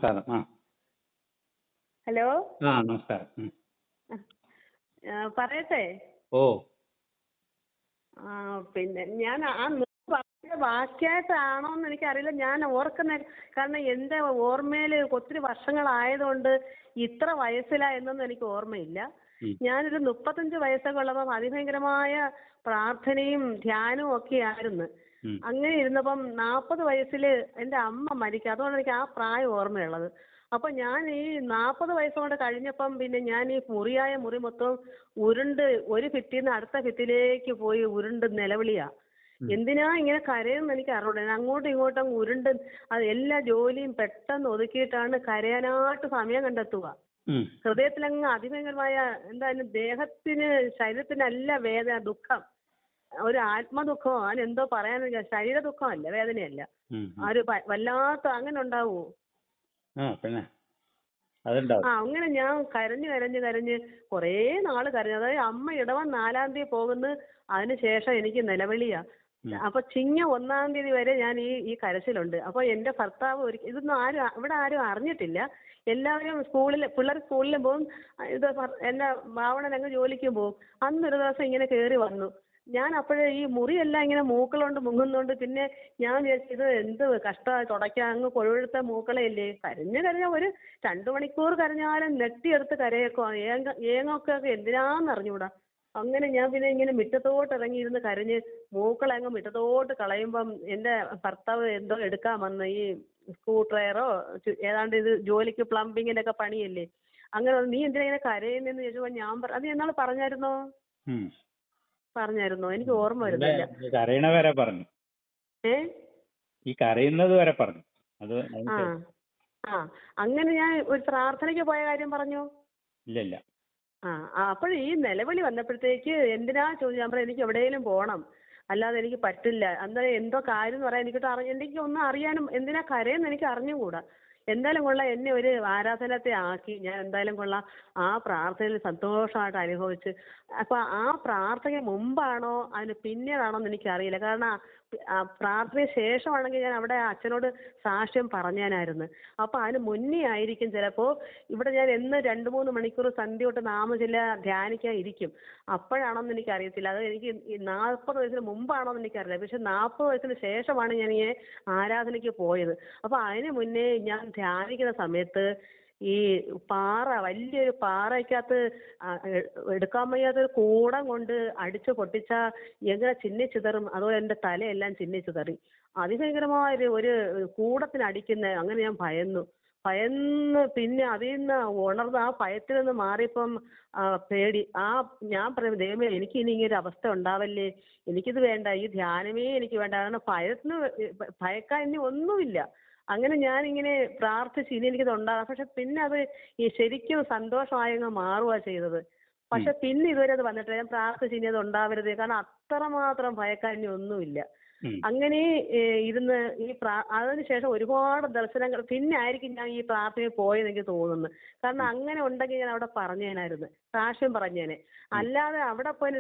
നമസ്കാരം. ഹലോ. നമസ്കാരം. പറയട്ടെ. ഓ. പിന്നെ ഞാൻ പറഞ്ഞ വാക്യായിട്ടാണോന്ന് എനിക്കറിയില്ല. ഞാൻ ഓർക്കുന്ന കാരണം എന്റെ ഓർമ്മയിൽ ഒത്തിരി വർഷങ്ങളായതുകൊണ്ട് ഇത്ര വയസ്സിലാ എന്നൊന്നും എനിക്ക് ഓർമ്മയില്ല. ഞാനൊരു 35 വയസ്സൊക്കെ ഉള്ളപ്പം അതിഭയങ്കരമായ പ്രാർത്ഥനയും ധ്യാനവും ഒക്കെ ആയിരുന്നു. അങ്ങനെ ഇരുന്നപ്പം 40 വയസ്സിൽ എന്റെ അമ്മ മരിക്കുക. അതുകൊണ്ട് എനിക്ക് ആ പ്രായം ഓർമ്മയുള്ളത്. അപ്പൊ ഞാൻ ഈ 40 വയസ്സുകൊണ്ട് കഴിഞ്ഞപ്പം പിന്നെ ഞാൻ ഈ മുറി മൊത്തം ഉരുണ്ട് ഒരു ഭിത്തിന്ന് അടുത്ത ഭിത്തിയിലേക്ക് പോയി ഉരുണ്ട് നിലവിളിയാ. എന്തിനാ ഇങ്ങനെ കരയെന്ന് എനിക്ക് അറിഞ്ഞൂടാ. അങ്ങോട്ടും ഇങ്ങോട്ടും ഉരുണ്ട് അത് എല്ലാ ജോലിയും പെട്ടെന്ന് ഒതുക്കിയിട്ടാണ് കരയാനായിട്ട് സമയം കണ്ടെത്തുക. ഹൃദയത്തിലങ്ങ് അതിഭയങ്കരമായ എന്തായാലും ദേഹത്തിന് ശരീരത്തിനല്ല വേദന, ദുഃഖം, ഒരു ആത്മദുഃഖമോ അങ്ങനെ എന്തോ പറയാൻ, ശരീര ദുഃഖമല്ല, വേദനയല്ല, ഒരു വല്ലാത്ത അങ്ങനെ ഉണ്ടാവുമോ? പിന്നെ അങ്ങനെ ഞാൻ കരഞ്ഞ് കുറേ നാള് കരഞ്ഞു. അതായത് അമ്മ ഇടവൻ 4-ാം തീയതി പോകുന്നു, അതിനുശേഷം എനിക്ക് നിലവിളിയാ. അപ്പൊ ചിങ്ങ 1-ാം തീയതി വരെ ഞാൻ ഈ കരച്ചിലുണ്ട്. അപ്പൊ എന്റെ ഭർത്താവ് ഇതൊന്നും ഇവിടെ ആരും അറിഞ്ഞിട്ടില്ല. എല്ലാവരും പിള്ളേർ സ്കൂളിൽ പോകും, ഇത് എന്നെ ഭാവണൻ അങ്ങ് ജോലിക്ക് പോകും. അന്നൊരു ദിവസം ഇങ്ങനെ കയറി വന്നു. ഞാൻ അപ്പോഴേ ഈ മുറിയെല്ലാം ഇങ്ങനെ മൂക്കളുകൊണ്ട് മുങ്ങുന്നുണ്ട്. പിന്നെ ഞാൻ വിചാരിച്ചു ഇത് എന്ത് കഷ്ടമായി തുടയ്ക്കാൻ, അങ്ങ് കൊഴുത്ത മൂക്കളയല്ലേ. കരഞ്ഞ ഒരു 2 മണിക്കൂർ കരഞ്ഞാലും നെട്ടിയെടുത്ത് കരയേക്കോ, ഏങ്ങൊക്കെ എന്തിനാന്ന് അറിഞ്ഞൂടാ. അങ്ങനെ ഞാൻ പിന്നെ ഇങ്ങനെ മുറ്റത്തോട്ട് ഇറങ്ങിയിരുന്ന് കരഞ്ഞ് മൂക്കളങ്ങ് മുറ്റത്തോട്ട് കളയുമ്പം എന്റെ ഭർത്താവ് എന്തോ എടുക്കാൻ വന്ന് ഈ സ്ക്രൂ ഡ്രൈവറോ ഏതാണ്ട് ഇത് ജോലിക്ക് പ്ലംബിങ്ങിന്റെ ഒക്കെ പണിയല്ലേ. അങ്ങനെ നീ എന്തിനാ ഇങ്ങനെ കരയുന്നെന്ന് ചോദിച്ചപ്പോ ഞാൻ അത് എന്നാൾ പറഞ്ഞായിരുന്നോ എനിക്ക് ഓർമ്മ വരുന്നില്ല. കരയണവരെ പറഞ്ഞു. ഈ കരയുന്നത് വരെ പറഞ്ഞു. അത് അങ്ങനെ ഞാൻ ഒരു പ്രാർത്ഥനയ്ക്ക് പോയ കാര്യം പറഞ്ഞു. ഇല്ല. അപ്പോൾ ഈ നിലവിളി വന്നപ്പോഴത്തേക്ക് എന്തിനാ ചോദിച്ചു. ഞാൻ പറയാം എനിക്ക് എവിടെയെങ്കിലും പോകണം, അല്ലാതെ എനിക്ക് പറ്റില്ല. അന്നേരം എന്തോ കാര്യം എന്ന് പറയാൻ എനിക്ക് ഒന്നും അറിയാനും എന്തിനാ കരയെന്ന് എനിക്ക് അറിഞ്ഞുകൂടാ. എന്തായാലും കൊള്ളാം, എന്നെ ഒരു ആരാധനത്തെ ആക്കി. ഞാൻ എന്തായാലും കൊള്ളാം ആ പ്രാർത്ഥനയിൽ സന്തോഷമായിട്ട് അനുഭവിച്ച്. അപ്പൊ ആ പ്രാർത്ഥന മുമ്പാണോ അതിന് പിന്നീടാണോ എന്ന് എനിക്കറിയില്ല. കാരണം പ്രാർത്ഥനയ്ക്ക് ശേഷമാണെങ്കിൽ ഞാൻ അവിടെ അച്ഛനോട് സാക്ഷ്യം പറഞ്ഞാനായിരുന്നു. അപ്പൊ അതിന് മുന്നേ ആയിരിക്കും ചിലപ്പോ. ഇവിടെ ഞാൻ എന്ന് 2-3 മണിക്കൂർ സന്ധ്യ തൊട്ട് നാമചില്ല ധ്യാനിക്കാൻ ഇരിക്കും. അപ്പോഴാണോന്ന് എനിക്ക് അറിയത്തില്ല. അത് എനിക്ക് 40 വയസ്സിന് മുമ്പാണോന്ന് എനിക്കറിയില്ല. പക്ഷെ 40 വയസ്സിന് ശേഷമാണ് ഞാൻ ഈ ആരാധനയ്ക്ക് പോയത്. അപ്പൊ അതിന് മുന്നേ ഞാൻ ധ്യാനിക്കുന്ന സമയത്ത് ഈ വലിയൊരു പാറയ്ക്കകത്ത് എടുക്കാൻ വയ്യാത്തൊരു കൂടം കൊണ്ട് അടിച്ചു പൊട്ടിച്ച എങ്ങനെ ചിന്നിച്ചിതറും, അതുപോലെ എൻ്റെ തലയെല്ലാം ചിന്നിച്ചിതറി. അതിഭയങ്കരമായ ഒരു കൂടത്തിന് അടിക്കുന്ന അങ്ങനെ ഞാൻ ഭയന്ന് പിന്നെ അതിൽ നിന്ന് ഉണർന്ന് ആ ഭയത്തിൽ നിന്ന് മാറിയപ്പം പേടി. ഞാൻ പറയും ദൈവമേ എനിക്ക് ഇനി ഇങ്ങനെ അവസ്ഥ ഉണ്ടാവല്ലേ, എനിക്കിത് വേണ്ട, ഈ ധ്യാനമേ എനിക്ക് വേണ്ട. കാരണം ഭയക്കാൻ ഇനി ഒന്നുമില്ല. അങ്ങനെ ഞാനിങ്ങനെ പ്രാർത്ഥിച്ച് ഇനി എനിക്കിത് ഉണ്ടാകാം. പക്ഷെ പിന്നെ അത് ഈ ശരിക്കും സന്തോഷമായങ്ങ് മാറുക ചെയ്തത്. പക്ഷെ പിന്നെ ഇതുവരെ അത് വന്നിട്ടില്ല. ഞാൻ പ്രാർത്ഥിച്ച് ഇനി അത് ഉണ്ടാവരുത്, കാരണം അത്രമാത്രം ഭയക്കാൻ ഇനി ഒന്നുമില്ല. അങ്ങനെ ഇരുന്ന് അതിനുശേഷം ഒരുപാട് ദർശനങ്ങൾ പിന്നെ ആയിരിക്കും ഞാൻ ഈ പ്രാർത്ഥനയിൽ പോയെന്ന് എനിക്ക് തോന്നുന്നു. കാരണം അങ്ങനെ ഉണ്ടെങ്കിൽ ഞാൻ അവിടെ പറഞ്ഞേനായിരുന്നു, സാക്ഷ്യം പറഞ്ഞേനെ. അല്ലാതെ അവിടെ പോയി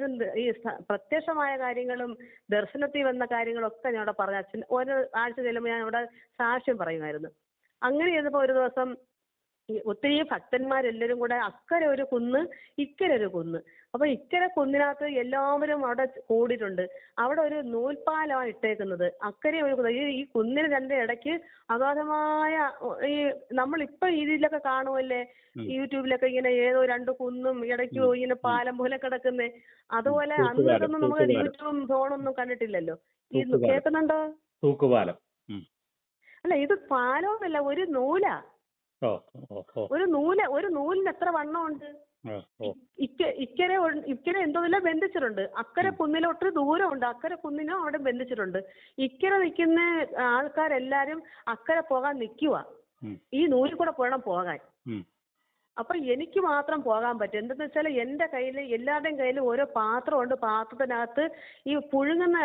ഈ പ്രത്യക്ഷമായ കാര്യങ്ങളും ദർശനത്തിൽ വന്ന കാര്യങ്ങളൊക്കെ ഞാൻ അവിടെ പറഞ്ഞ അച്ഛൻ ഒരു ആഴ്ച ചെല്ലുമ്പോൾ ഞാൻ അവിടെ സാക്ഷ്യം പറയുമായിരുന്നു. അങ്ങനെ ചെയ്തപ്പോൾ ഒരു ദിവസം ഒത്തിരി ഭക്തന്മാരെല്ലാവരും കൂടെ അക്കരെ ഒരു കുന്ന്, ഇക്കരെ ഒരു കുന്ന്. അപ്പൊ ഇക്കരെ കുന്നിനകത്ത് എല്ലാവരും അവിടെ കൂടിയിട്ടുണ്ട്. അവിടെ ഒരു നൂൽപ്പാലമാണ് ഇട്ടേക്കുന്നത്. അക്കരെ ഒരു കുന്ന്, ഈ കുന്നിന് 2 ഇടയ്ക്ക് അഗാധമായ ഈ നമ്മളിപ്പോ ഇതിലൊക്കെ കാണുമല്ലേ, യൂട്യൂബിലൊക്കെ ഇങ്ങനെ ഏതോ 2 കുന്നും ഇടയ്ക്ക് ഇങ്ങനെ പാലം പോലെ കിടക്കുന്നേ. അതുപോലെ അന്നൊന്നും നമുക്ക് യൂട്യൂബും ഫോണൊന്നും കണ്ടിട്ടില്ലല്ലോ. ഈ കേൾക്കുന്നുണ്ടോ? തൂക്കുപാലം. അല്ല, ഇത് പാലമൊന്നുമല്ല, ഒരു നൂലാ. ഒരു നൂലിന് എത്ര വണ്ണമുണ്ട്. ഇക്കരെ എന്തോന്നില്ല ബന്ധിച്ചിട്ടുണ്ട്. അക്കരെ കുന്നിലോട്ട് ദൂരമുണ്ട്, അക്കരെ കുന്നിനും അവിടെ ബന്ധിച്ചിട്ടുണ്ട്. ഇക്കരെ നിൽക്കുന്ന ആൾക്കാരെല്ലാരും അക്കരെ പോകാൻ നിൽക്കുക. ഈ നൂലിൽ കൂടെ വേണം പോകാൻ. അപ്പൊ എനിക്ക് മാത്രം പോകാൻ പറ്റും. എന്തെന്ന് വെച്ചാൽ എന്റെ കയ്യിൽ, എല്ലാവരുടെയും കയ്യിൽ ഓരോ പാത്രമുണ്ട്. പാത്രത്തിനകത്ത് ഈ പുഴുങ്ങുന്ന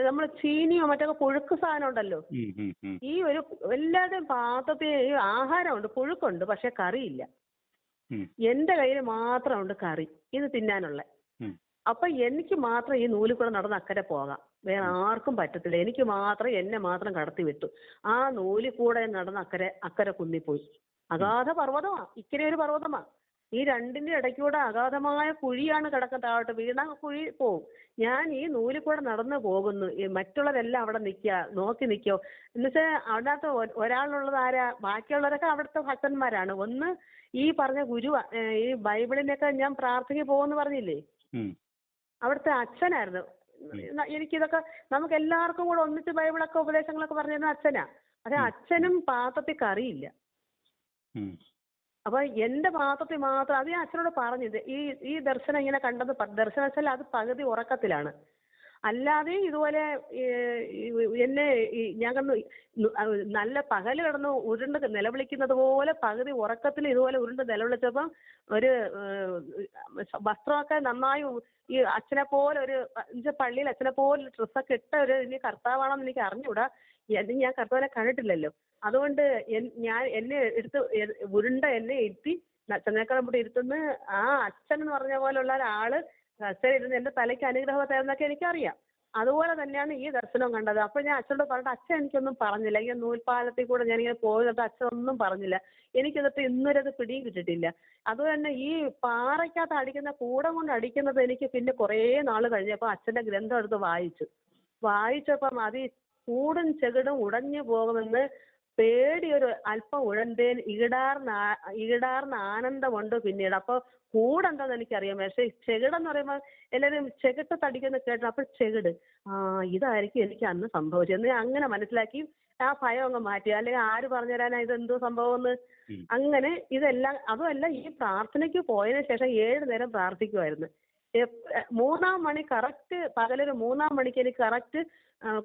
നമ്മൾ ചീനിയോ മറ്റൊക്കെ പുഴുക്ക് സാധനം ഉണ്ടല്ലോ. ഈ എല്ലാവരുടെയും പാത്രത്തിൽ ഈ ആഹാരമുണ്ട്, പുഴുക്കുണ്ട്, പക്ഷെ കറിയില്ല. എന്റെ കയ്യിൽ മാത്രമുണ്ട് കറി, ഇത് തിന്നാനുള്ള. അപ്പൊ എനിക്ക് മാത്രം ഈ നൂലിൽ കൂടെ നടന്ന് അക്കരെ പോകാം. വേറെ ആർക്കും പറ്റത്തില്ല. എനിക്ക് മാത്രം എന്നെ മാത്രം കടത്തി വിട്ടു. ആ നൂലിൽ കൂടെ നടന്ന് അക്കരെ കുന്നിൽ പോയി. അഗാധ പർവ്വതമാ, ഇക്കരെ ഒരു പർവ്വതമാ. ഈ രണ്ടിന്റെ ഇടയ്ക്കൂടെ അഗാധമായ കുഴിയാണ് കിടക്കുന്നത്. താഴോട്ട് വീണ കുഴി പോവും. ഞാൻ ഈ നൂലിൽ കൂടെ നടന്നു പോകുന്നു. ഈ മറ്റുള്ളവരെല്ലാം അവിടെ നോക്കി നിൽക്കോ. എന്നുവെച്ചാൽ അതിനകത്ത് ഒരാളുള്ളത് ആരാ? ബാക്കിയുള്ളവരൊക്കെ അവിടുത്തെ ഭക്തന്മാരാണ്. ഒന്ന് ഈ പറഞ്ഞ ഗുരു, ഈ ബൈബിളിനൊക്കെ ഞാൻ പ്രാർത്ഥിക്ക് പോകുമെന്ന് പറഞ്ഞില്ലേ, അവിടുത്തെ അച്ഛനായിരുന്നു. എനിക്കിതൊക്കെ നമുക്ക് എല്ലാവർക്കും കൂടെ ഒന്നിച്ച് ബൈബിളൊക്കെ ഉപദേശങ്ങളൊക്കെ പറഞ്ഞിരുന്ന അച്ഛനാ. പക്ഷെ അച്ഛനും പാത്രത്തിൽ കറിയില്ല. അപ്പൊ എന്റെ പാത്രത്തിൽ മാത്രം അത് ഞാൻ അച്ഛനോട് പറഞ്ഞത്. ഈ ദർശനം ഇങ്ങനെ കണ്ടത് ദർശനം വെച്ചാൽ അത് പകുതി ഉറക്കത്തിലാണ്. അല്ലാതെ ഇതുപോലെ എന്നെ ഞാൻ കണ്ടു നല്ല പകല് കിടന്ന് ഉരുണ്ട് നിലവിളിക്കുന്നത് പോലെ പകുതി ഉറക്കത്തിൽ ഇതുപോലെ ഉരുണ്ട് നിലവിളിച്ചപ്പം ഒരു വസ്ത്രമൊക്കെ നന്നായി ഈ അച്ഛനെ പോലെ ഒരു പള്ളിയിൽ അച്ഛനെ പോലെ ഡ്രസ്സൊക്കെ ഇട്ട ഒരു ഇനി കർത്താവാണെന്ന് എനിക്ക് അറിഞ്ഞൂടാ. ഞാൻ കർത്താവിനെ കണ്ടിട്ടില്ലല്ലോ. അതുകൊണ്ട് ഞാൻ എന്നെ എന്നെ ഇരുത്തി ചെന്നേക്കാളും കൂടി ഇരുത്തുന്ന ആ അച്ഛൻ എന്ന് പറഞ്ഞ പോലുള്ള ഒരാള് ഇരുന്ന് എന്റെ തലയ്ക്ക് അനുഗ്രഹമായിരുന്നൊക്കെ എനിക്കറിയാം. അതുപോലെ തന്നെയാണ് ഈ ദർശനം കണ്ടത്. അപ്പൊ ഞാൻ അച്ഛനോട് പറഞ്ഞിട്ട് അച്ഛൻ എനിക്കൊന്നും പറഞ്ഞില്ല. ഈ നൂൽപ്പാലത്തിൽ കൂടെ ഞാനിങ്ങനെ പോയിട്ട് അച്ഛൻ ഒന്നും പറഞ്ഞില്ല. എനിക്കിതിട്ട് ഇന്നുവരെ അത് പിടിയും കിട്ടിയിട്ടില്ല. അതുതന്നെ ഈ പാറയ്ക്കകത്ത് അടിക്കുന്ന കൂടം കൊണ്ട് അടിക്കുന്നത് എനിക്ക് പിന്നെ കുറേ നാൾ കഴിഞ്ഞപ്പോൾ അച്ഛന്റെ ഗ്രന്ഥം എടുത്ത് വായിച്ചപ്പം അത് ഈ കൂടും ചെകിടും ഉടഞ്ഞു പോകുമെന്ന് പേടിയൊരു അല്പം ഉഴന്തേൻ ഈടാർന്ന ആനന്ദമുണ്ട് പിന്നീട്. അപ്പൊ കൂടെന്താന്ന് എനിക്കറിയാം. പക്ഷെ ചെകിടെന്ന് പറയുമ്പോൾ എല്ലാവരും ചെകിട്ട് തടിക്കുന്ന കേട്ടു. അപ്പൊ ചെകിട്, ഇതായിരിക്കും എനിക്ക് അന്ന് സംഭവിച്ചത് എന്ന് അങ്ങനെ മനസ്സിലാക്കി ആ ഭയം അങ്ങ് മാറ്റി. അല്ലെങ്കിൽ ആര് പറഞ്ഞു തരാനാ ഇതെന്തോ സംഭവം എന്ന്. അങ്ങനെ ഇതെല്ലാം അതുമല്ല, ഈ പ്രാർത്ഥനയ്ക്ക് പോയതിനു ശേഷം 7 നേരം പ്രാർത്ഥിക്കുമായിരുന്നു. 3-ാം മണി കറക്റ്റ്, പകലൊരു 3-ാം മണിക്ക് എനിക്ക് കറക്റ്റ്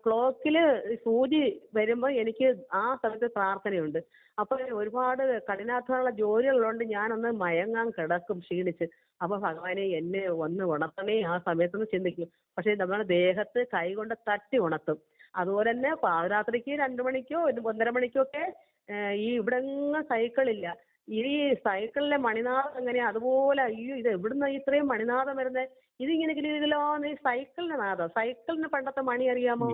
ക്ലോക്കില് സൂചി വരുമ്പോൾ എനിക്ക് ആ സ്ഥലത്ത് പ്രാർത്ഥനയുണ്ട്. അപ്പൊ ഒരുപാട് കഠിനാധ്വാനമുള്ള ജോലികളുണ്ട്. ഞാനൊന്ന് മയങ്ങാൻ കിടക്കും ക്ഷീണിച്ച്. അപ്പൊ ഭഗവാനെ എന്നെ ഒന്ന് ഉണർത്തണേ ആ സമയത്തൊന്ന് ചിന്തിക്കും. പക്ഷെ നമ്മുടെ ദേഹത്ത് കൈകൊണ്ട് തട്ടി ഉണർത്തും. അതുപോലെ തന്നെ പാതിരാത്രിക്ക് 2 മണിക്കോ 1:30 മണിക്കോ ഒക്കെ ഈ ഇവിടെങ്ങും സൈക്കിളില്ല. ഈ സൈക്കിളിലെ മണിനാഥം എങ്ങനെയാ അതുപോലെ, അയ്യോ ഇത് എവിടുന്ന ഇത്രയും മണിനാഥം വരുന്നത്? ഇതിങ്ങനെ കിലോന്ന് ഈ സൈക്കിളിന്റെ നാദം. സൈക്കിളിന് പണ്ടത്തെ മണി അറിയാമോ?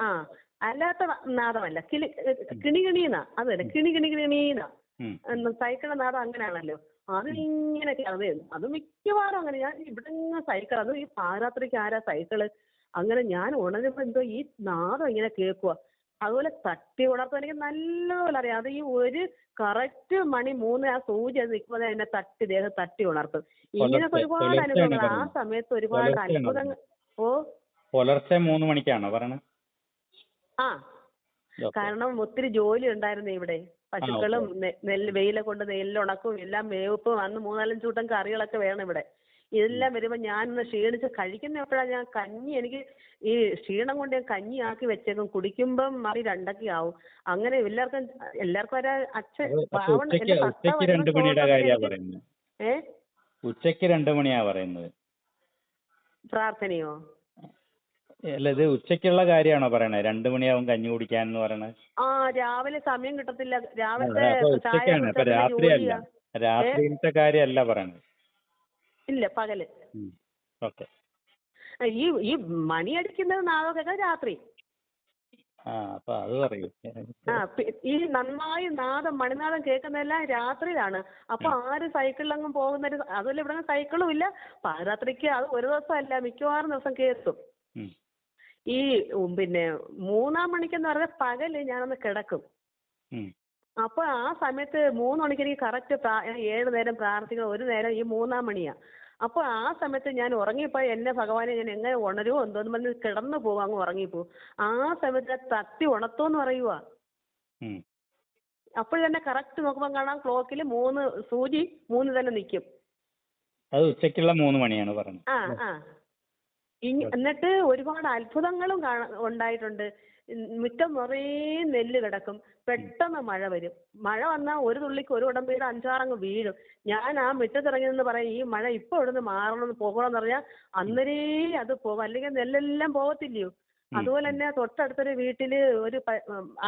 ആ, അല്ലാത്ത നാദമല്ല, കിണികിണീന്നാ. അത് തന്നെ, കിണികിണീന്നാ. സൈക്കിളിന്റെ നാദം അങ്ങനെയാണല്ലോ. അത് ഇങ്ങനെ അത് മിക്കവാറും അങ്ങനെ. ഞാൻ ഇവിടെ സൈക്കിൾ, അത് ഈ പാരാത്രിക്ക് ആരാ സൈക്കിള്? അങ്ങനെ ഞാൻ ഉണരുമ്പോ എന്തോ ഈ നാദം ഇങ്ങനെ കേൾക്കുക. അതുപോലെ തട്ടി ഉണർത്താൻ എനിക്ക് നല്ലപോലെ അറിയാം. അത് ഈ ഒരു കറക്റ്റ് മണി 3 ആ സൂചി അത് നിൽക്കുമ്പോൾ എന്നെ ദേഹം തട്ടി ഉണർത്തും. ഇങ്ങനൊക്കെ ഒരുപാട് അനുഭവങ്ങൾ ആ സമയത്ത്, ഒരുപാട് അത്ഭുതങ്ങൾ. പുലർച്ചെ 3 മണിക്കാണോ പറയണത്? ആ, കാരണം ഒത്തിരി ജോലി ഉണ്ടായിരുന്നു ഇവിടെ. പശുക്കളും വെയിലെ കൊണ്ട് നെല്ലുണക്കും എല്ലാം വേവപ്പും അന്ന് 3-4 കൂട്ടം കറികളൊക്കെ വേണം ഇവിടെ. ഇതെല്ലാം വരുമ്പോൾ ഞാനൊന്ന് ക്ഷീണിച്ച് കഴിക്കുന്ന എപ്പോഴാണ് ഞാൻ കഞ്ഞി, എനിക്ക് ഈ ക്ഷീണം കൊണ്ട് ഞാൻ കഞ്ഞി ആക്കി വെച്ചേക്കും. കുടിക്കുമ്പം മറി 2 ആവും. അങ്ങനെ എല്ലാവർക്കും ഒരു അച്ഛൻ ഉച്ചയ്ക്ക് 2 മണിയാ പറയുന്നത്. പ്രാർത്ഥനയോ? അല്ല, ഇത് ഉച്ചയ്ക്കുള്ള കാര്യമാണോ പറയണേ? 2 മണിയാവും കഞ്ഞി കുടിക്കാൻ എന്ന് പറയണത്. ആ, രാവിലെ സമയം കിട്ടത്തില്ല. രാവിലത്തെ രാത്രിയിലത്തെ കാര്യമല്ല പറയണത്. ഇല്ല, പകല്. ഈ മണി അടിക്കുന്നത് നാളെ രാത്രി. ഈ നന്നായി മണിനാദം കേൾക്കുന്നതെല്ലാം രാത്രിയിലാണ്. അപ്പൊ ആര് സൈക്കിളിലങ്ങും പോകുന്നൊരു, അതുപോലെ ഇവിടെ സൈക്കിളും ഇല്ല. പാതിരാത്രിക്ക് അത് ഒരു ദിവസമല്ല, മിക്കവാറും ദിവസം കേൾക്കും. ഈ പിന്നെ 3-ാം മണിക്കെന്ന് പറഞ്ഞാൽ പകല് ഞാനൊന്ന് കിടക്കും. അപ്പൊ ആ സമയത്ത് 3 മണിക്ക് എനിക്ക് കറക്റ്റ് 7 നേരം പ്രാർത്ഥിക്കണം. 1 നേരം ഈ 3-ാം മണിയാ. അപ്പൊ ആ സമയത്ത് ഞാൻ ഉറങ്ങിപ്പോ എന്നെ ഭഗവാനെ ഞാൻ എങ്ങനെ ഉണരുമോ എന്തോന്ന് പറഞ്ഞ് കിടന്നു പോകും, അങ്ങ് ഉറങ്ങിപ്പോവും. ആ സമയത്ത് തട്ടി ഉണർത്തോന്ന് പറയുവാ. അപ്പോൾ തന്നെ കറക്റ്റ് നോക്കുമ്പോൾ കാണാം ക്ലോക്കിൽ 3 സൂചി 3 തന്നെ നിൽക്കും. അത് ഉച്ചയ്ക്കുള്ള 3 മണിയാണ് പറഞ്ഞത്. എന്നിട്ട് ഒരുപാട് അത്ഭുതങ്ങളും ഉണ്ടായിട്ടുണ്ട്. മുറ്റം നിറയെ നെല്ല് കിടക്കും. പെട്ടെന്ന് മഴ വരും. മഴ വന്നാൽ ഒരു തുള്ളിക്ക് ഒരു കുടം വീട് 5-6 വീഴും. ഞാൻ ആ മുറ്റത്തിറങ്ങി നിന്ന് പറയും, ഈ മഴ ഇപ്പൊ ഇവിടുന്ന് മാറണമെന്ന്, പോകണമെന്ന് പറഞ്ഞാൽ അന്നേരേ അത് പോകും. അല്ലെങ്കിൽ നെല്ലെല്ലാം പോകത്തില്ലയോ. അതുപോലെ തന്നെ തൊട്ടടുത്തൊരു വീട്ടില് ഒരു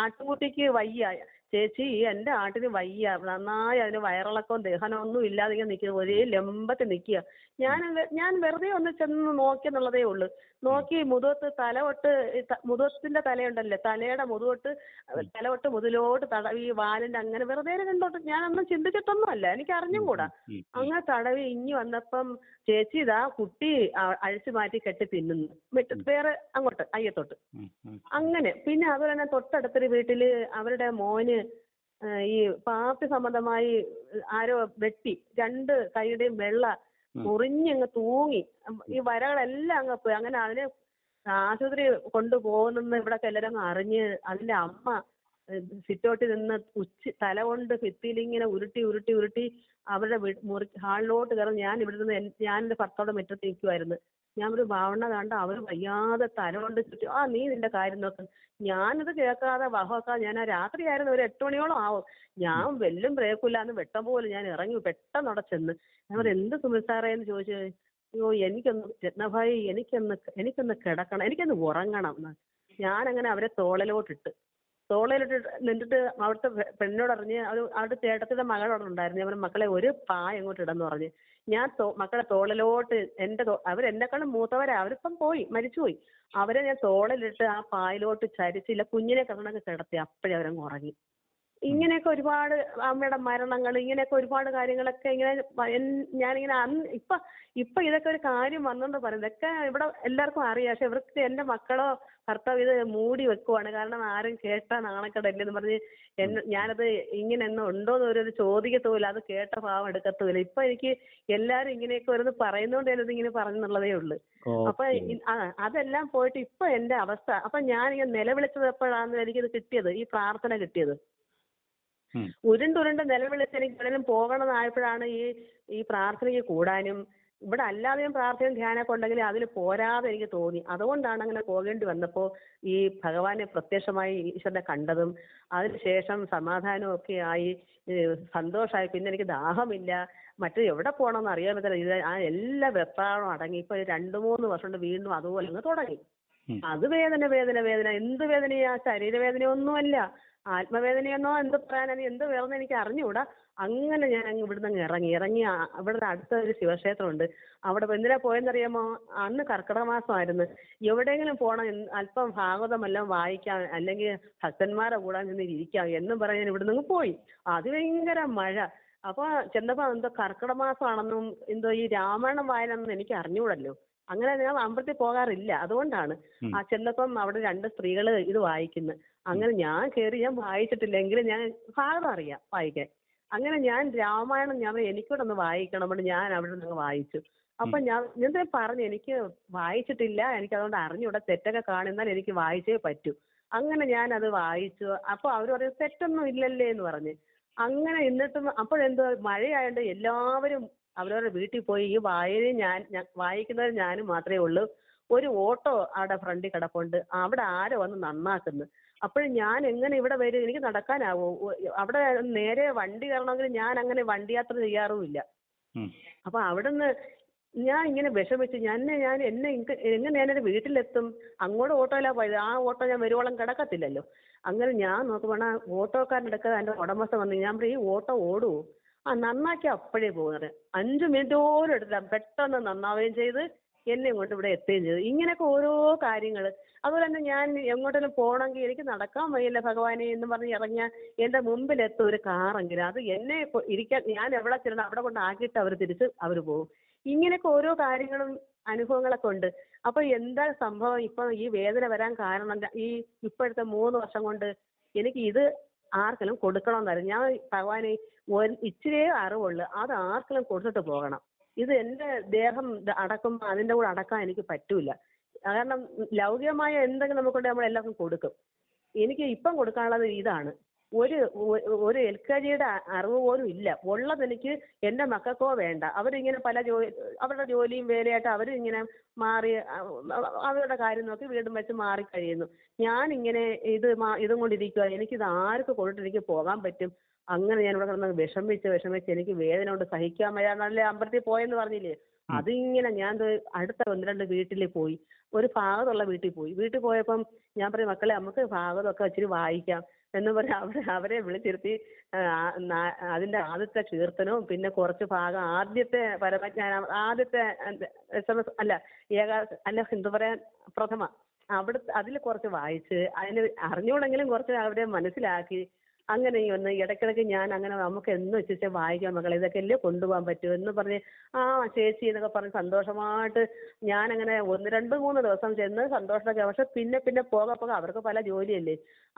ആട്ടുംകുട്ടിക്ക് വയ്യ, ചേച്ചി എൻ്റെ ആട്ടിന് വയ്യ, നന്നായി അതിന് വയറിളക്കവും ദഹനവും ഒന്നും ഇല്ലാതെ ഇങ്ങനെ നിൽക്കുന്നു, ഒരേ ലമ്പത്തിൽ നിൽക്കുക. ഞാൻ വെറുതെ ഒന്ന് ചെന്ന് നോക്കിയെന്നുള്ളതേ ഉള്ളൂ. നോക്കി മുതുകത്ത് തലതൊട്ട് മുതുകത്തിന്റെ തലയുണ്ടല്ലേ, തലയുടെ മുതുകൊട്ട് തലതൊട്ട് മുതലോട്ട് തടവി വാലിന്റെ അങ്ങനെ വെറുതെ കണ്ടോട്ട് ഞാനൊന്നും ചിന്തിച്ചിട്ടൊന്നും അല്ല, എനിക്ക് അറിഞ്ഞും കൂടാ. അങ്ങനെ തടവി ഇഞ്ഞി വന്നപ്പം ചേച്ചി ഇതാ കുട്ടി അഴിച്ചു മാറ്റി കെട്ടി തിന്നുന്നു, വേറെ അങ്ങോട്ട് അയ്യത്തോട്ട്. അങ്ങനെ പിന്നെ അതുപോലെ തന്നെ തൊട്ടടുത്തൊരു വീട്ടില് അവരുടെ മോന് ഈ പാർട്ടി സംബന്ധമായി ആരോ വെട്ടി 2 കൈയുടെയും വെള്ള മുറിഞ്ഞങ്ങ് തൂങ്ങി, ഈ വരകളെല്ലാം അങ്ങ് പോയി. അങ്ങനെ അതിന് ആശുപത്രി കൊണ്ടുപോകുന്നെന്ന് ഇവിടെ എല്ലാവരും അങ്ങ് അറിഞ്ഞ് അതിന്റെ അമ്മ സിറ്റൗട്ടിൽ നിന്ന് തല കൊണ്ട് ഭിത്തിയിലിങ്ങനെ ഉരുട്ടി ഉരുട്ടി ഉരുട്ടി അവരുടെ ഹാളിലോട്ട് കയറി. ഞാൻ ഇവിടെ നിന്ന് ഞാൻ എൻ്റെ ഭർത്താവിടെ മുറ്റത്ത് നിൽക്കുമായിരുന്നു. ഞാൻ ഒരു ഭാവന കണ്ട അവർ വയ്യാതെ തല കൊണ്ട് ചുറ്റി, നീ നിന്റെ കാര്യം നോക്ക്. ഞാനിത് കേൾക്കാതെ ബഹമൊക്കെ ഞാൻ രാത്രിയായിരുന്നു, ഒരു 8 മണിയോളം ആവും. ഞാൻ വെല്ലും ബ്രേക്കില്ലാന്ന് വെട്ടം പോലെ ഞാൻ ഇറങ്ങി പെട്ടെന്ന് അവിടെ ചെന്ന്. ഞാൻ എന്ത് സുമിത് സാറേ എന്ന് ചോദിച്ചു. അയ്യോ എനിക്കൊന്ന് രത്നഭായി എനിക്കൊന്ന് കിടക്കണം, എനിക്കൊന്ന് ഉറങ്ങണം. ഞാനങ്ങനെ അവരെ തോളിലോട്ടിട്ട് നിന്നിട്ട് അവിടുത്തെ പെണ്ണോട് അറിഞ്ഞ് അവിടെ ചേട്ടത്തിയുടെ മകളോട് ഉണ്ടായിരുന്നു. ഞാൻ മക്കളെ ഒരു പായ അങ്ങോട്ട് ഇടന്ന് പറഞ്ഞ് ഞാൻ മക്കളെ തോളിലോട്ട് അവരെന്നെക്കാളും മൂത്തവരാ, അവരിപ്പം മരിച്ചുപോയി. അവരെ ഞാൻ തോളിലിട്ട് ആ പായലോട്ട് ചരിച്ചില്ല, കുഞ്ഞിനെ കിടന്നൊക്കെ കിടത്തി. അപ്പോഴേ അവരങ്ങ് ഉറങ്ങി. ഇങ്ങനെയൊക്കെ ഒരുപാട് അമ്മയുടെ മരണങ്ങൾ, ഇങ്ങനെയൊക്കെ ഒരുപാട് കാര്യങ്ങളൊക്കെ ഇങ്ങനെ ഞാനിങ്ങനെ ഇപ്പൊ ഇതൊക്കെ ഒരു കാര്യം വന്നോണ്ട് പറയുന്നത്. ഇതൊക്കെ ഇവിടെ എല്ലാവർക്കും അറിയാം. പക്ഷെ ഇവർക്ക് എന്റെ മക്കളോ ഭർത്താവ് ഇത് മൂടി വെക്കുവാണ്. കാരണം ആരും കേട്ടാ നാണക്കേടല്ലെന്ന് പറഞ്ഞ് ഞാനത് ഇങ്ങനെ ഒന്നും ഉണ്ടോന്ന് ഒരു ചോദിക്കത്തുമില്ല, അത് കേട്ട ഭാവം എടുക്കത്തുമില്ല. ഇപ്പൊ എനിക്ക് എല്ലാരും ഇങ്ങനെയൊക്കെ ഓരോന്ന് പറയുന്നോണ്ട് ഞാനത് ഇങ്ങനെ പറഞ്ഞെന്നുള്ളതേ ഉള്ളൂ. അപ്പൊ അതെല്ലാം പോയിട്ട് ഇപ്പൊ എന്റെ അവസ്ഥ. അപ്പൊ ഞാനിങ്ങനെ നിലവിളിച്ചത് എപ്പോഴാന്ന് എനിക്കിത് കിട്ടിയത്, ഈ പ്രാർത്ഥന കിട്ടിയത്. ഉരുണ്ടുരുണ്ട് നിലവിളിച്ച് എനിക്ക് എവിടെയും പോകണമെന്നായപ്പോഴാണ് ഈ പ്രാർത്ഥനയ്ക്ക് കൂടാനും ഇവിടെ അല്ലാതെ ഞാൻ പ്രാർത്ഥനയും ധ്യാനമൊക്കെ ഉണ്ടെങ്കിൽ അതിൽ പോരാതെ എനിക്ക് തോന്നി. അതുകൊണ്ടാണ് അങ്ങനെ പോകേണ്ടി വന്നപ്പോൾ ഈ ഭഗവാനെ പ്രത്യക്ഷമായി ഈശ്വരനെ കണ്ടതും അതിനുശേഷം സമാധാനവും ഒക്കെ ആയി സന്തോഷമായി. പിന്നെ എനിക്ക് ദാഹമില്ല, മറ്റു എവിടെ പോകണമെന്ന് അറിയാൻ പറ്റില്ല. എല്ലാ വെപ്രാളവും അടങ്ങി. ഇപ്പൊ 2-3 വർഷം കൊണ്ട് വീണ്ടും അതുപോലെ അങ്ങ് തുടങ്ങി. അത് വേദന വേദന വേദന. എന്ത് വേദനയാ? ശരീരവേദനയൊന്നുമല്ല, ആത്മവേദനയെന്നോ എന്ത് പറയാനോ എന്ത് വേണമെന്ന് എനിക്ക് അറിഞ്ഞുകൂടാ. അങ്ങനെ ഞാൻ അങ്ങ് ഇവിടുന്ന് അങ്ങ് ഇറങ്ങി ഇവിടുത്തെ അടുത്ത ഒരു ശിവക്ഷേത്രമുണ്ട്, അവിടെ എന്തിനാ പോയെന്നറിയാമോ? അന്ന് കർക്കിടക മാസമായിരുന്നു. എവിടെയെങ്കിലും പോകണം, അല്പം ഭാഗവതം എല്ലാം വായിക്കാം, അല്ലെങ്കിൽ ഭക്തന്മാരെ കൂടാൻ നിന്ന് ഇരിക്കാം എന്നും പറഞ്ഞ് ഞാൻ ഇവിടുന്ന് അങ്ങ് പോയി. അത് ഭയങ്കര മഴ. അപ്പൊ ചെന്നപ്പോ എന്തോ കർക്കിടക മാസമാണെന്നും എന്തോ ഈ രാമായണം വായനൊന്നും എനിക്ക് അറിഞ്ഞുകൂടല്ലോ. അങ്ങനെ ഞാൻ അമ്പലത്തിൽ പോകാറില്ല, അതുകൊണ്ടാണ്. ചെന്നപ്പം അവിടെ 2 സ്ത്രീകള് ഇത് വായിക്കുന്നു. അങ്ങനെ ഞാൻ കയറി, ഞാൻ വായിച്ചിട്ടില്ലെങ്കിലും ഞാൻ ഭാഗം അറിയാം വായിക്കാൻ. അങ്ങനെ ഞാൻ രാമായണം എനിക്കൂടെ ഒന്ന് വായിക്കണം, ഞാൻ അവിടെ നിന്ന് വായിച്ചു. അപ്പൊ ഞാൻ പറഞ്ഞു എനിക്ക് വായിച്ചിട്ടില്ല, എനിക്ക് അതുകൊണ്ട് അറിഞ്ഞൂടെ, തെറ്റൊക്കെ കാണുന്നാൽ എനിക്ക് വായിച്ചേ പറ്റൂ. അങ്ങനെ ഞാൻ അത് വായിച്ചു. അപ്പൊ അവർ പറയും തെറ്റൊന്നും ഇല്ലല്ലേ എന്ന് പറഞ്ഞ്. അങ്ങനെ എന്നിട്ടും അപ്പോഴെന്തോ മഴയായോണ്ട് എല്ലാവരും അവരവരുടെ വീട്ടിൽ പോയി. ഈ വായിക്കുന്നവർ ഞാനും മാത്രമേ ഉള്ളൂ. ഒരു ഓട്ടോ അവിടെ ഫ്രണ്ടിൽ കിടപ്പുണ്ട്, അവിടെ ആരോ വന്ന് നന്നാക്കുന്നു. അപ്പോഴും ഞാൻ എങ്ങനെ ഇവിടെ വരും? എനിക്ക് നടക്കാനാവോ? അവിടെ നേരെ വണ്ടി കയറണമെങ്കിൽ ഞാൻ അങ്ങനെ വണ്ടി യാത്ര ചെയ്യാറുമില്ല. അപ്പൊ അവിടുന്ന് ഞാൻ ഇങ്ങനെ വിഷമിച്ച് എങ്ങനെ ഞാനൊരു വീട്ടിലെത്തും? അങ്ങോട്ട് ഓട്ടോയിലാ പോയത്, ആ ഓട്ടോ ഞാൻ വരുവോളം കിടക്കത്തില്ലല്ലോ. അങ്ങനെ ഞാൻ നോക്കുമ്പോൾ ഓട്ടോക്കാരൻ്റെ അടുക്ക എൻ്റെ ഉടമസ്ഥ വന്ന് ഞാൻ പറയും ഈ ഓട്ടോ ഓടുവോ? നന്നാക്കി അപ്പോഴേ പോകുന്നത്. 5 മിനിറ്റ് പോലും എടുത്തില്ല, പെട്ടെന്ന് നന്നാവുകയും ചെയ്ത് എന്നെ ഇങ്ങോട്ട് ഇവിടെ എത്തുകയും ചെയ്തു. ഇങ്ങനെയൊക്കെ ഓരോ കാര്യങ്ങൾ. അതുപോലെ തന്നെ ഞാൻ എങ്ങോട്ടെങ്കിലും പോകണമെങ്കിൽ എനിക്ക് നടക്കാൻ വയ്യല്ല ഭഗവാനെ എന്ന് പറഞ്ഞ് ഇറങ്ങിയാൽ എൻ്റെ മുമ്പിലെത്തും ഒരു കാറെങ്കിലും. അത് എന്നെ ഞാൻ എവിടെ ചെല്ലണം അവിടെ കൊണ്ട് ആക്കിയിട്ട് അവർ പോകും. ഇങ്ങനെയൊക്കെ ഓരോ കാര്യങ്ങളും അനുഭവങ്ങളൊക്കെ ഉണ്ട്. അപ്പൊ എന്താ സംഭവം? ഇപ്പൊ ഈ വേദന വരാൻ കാരണം ഈ ഇപ്പോഴത്തെ 3 വർഷം കൊണ്ട് എനിക്ക് ഇത് ആർക്കെങ്കിലും കൊടുക്കണമെന്നായിരുന്നു. ഞാൻ ഭഗവാനെ ഇച്ചിരിയേ അറിവുള്ളൂ, അത് ആർക്കെങ്കിലും കൊടുത്തിട്ട് പോകണം. ഇത് എൻ്റെ ദേഹം അടക്കുമ്പോൾ അതിൻ്റെ കൂടെ അടക്കാൻ എനിക്ക് പറ്റൂല. കാരണം ലൗകികമായ എന്തെങ്കിലും നമുക്കുണ്ടെങ്കിൽ നമ്മൾ എല്ലാവർക്കും കൊടുക്കും. എനിക്ക് ഇപ്പം കൊടുക്കാനുള്ളത് ഇതാണ്. ഒരു LKGയുടെ അറിവ് പോലും ഇല്ല. ഉള്ളത് എനിക്ക് എൻ്റെ മക്കൾക്കോ വേണ്ട. അവരിങ്ങനെ അവരുടെ ജോലിയും വേലയായിട്ട് അവരിങ്ങനെ മാറി അവരുടെ കാര്യം നോക്കി വീടും വെച്ച് മാറി കഴിയുന്നു. ഞാനിങ്ങനെ ഇതും കൊണ്ടിരിക്കുക. എനിക്കിത് ആർക്ക് കൊടുത്തിട്ട് എനിക്ക് പോകാൻ പറ്റും? അങ്ങനെ ഞാൻ ഇവിടെ കിടന്ന് വിഷമിച്ച് എനിക്ക് വേദന കൊണ്ട് സഹിക്കാൻ വയ്യാന്നല്ലേ അമ്പലത്തിൽ പോയെന്ന് പറഞ്ഞില്ലേ, അതിങ്ങനെ ഞാൻ അടുത്ത 1-2 വീട്ടിൽ പോയി. ഒരു ഭാഗത്തുള്ള വീട്ടിൽ പോയപ്പം ഞാൻ പറയും മക്കളെ നമുക്ക് ഭാഗത്തൊക്കെ ഇച്ചിരി വായിക്കാം. എന്ന് പറഞ്ഞ് അവരെ വിളിച്ചിരുത്തി അതിന്റെ ആദ്യത്തെ കീർത്തനവും പിന്നെ കുറച്ച് ഭാഗം ആദ്യത്തെ പരമജ്ഞാനം ആദ്യത്തെ SMS അല്ല എന്താ പറയാ പ്രഥമ അതിൽ കുറച്ച് വായിച്ച് അതിന് അറിഞ്ഞൂടെങ്കിലും കുറച്ച് അവരെ മനസ്സിലാക്കി. അങ്ങനെ ഒന്ന് ഇടയ്ക്കിടയ്ക്ക് ഞാൻ അങ്ങനെ നമുക്ക് എന്ന് വെച്ചാൽ വായിക്കാം മക്കളെ, ഇതൊക്കെ അല്ലേ കൊണ്ടുപോകാൻ പറ്റൂ എന്ന് പറഞ്ഞ് ചേച്ചി എന്നൊക്കെ പറഞ്ഞ് സന്തോഷമായിട്ട് ഞാനങ്ങനെ 1, 2, 3 ദിവസം ചെന്ന് സന്തോഷമൊക്കെ. പക്ഷെ പിന്നെ പോകാൻ അവർക്ക് പല ജോലിയല്ലേ,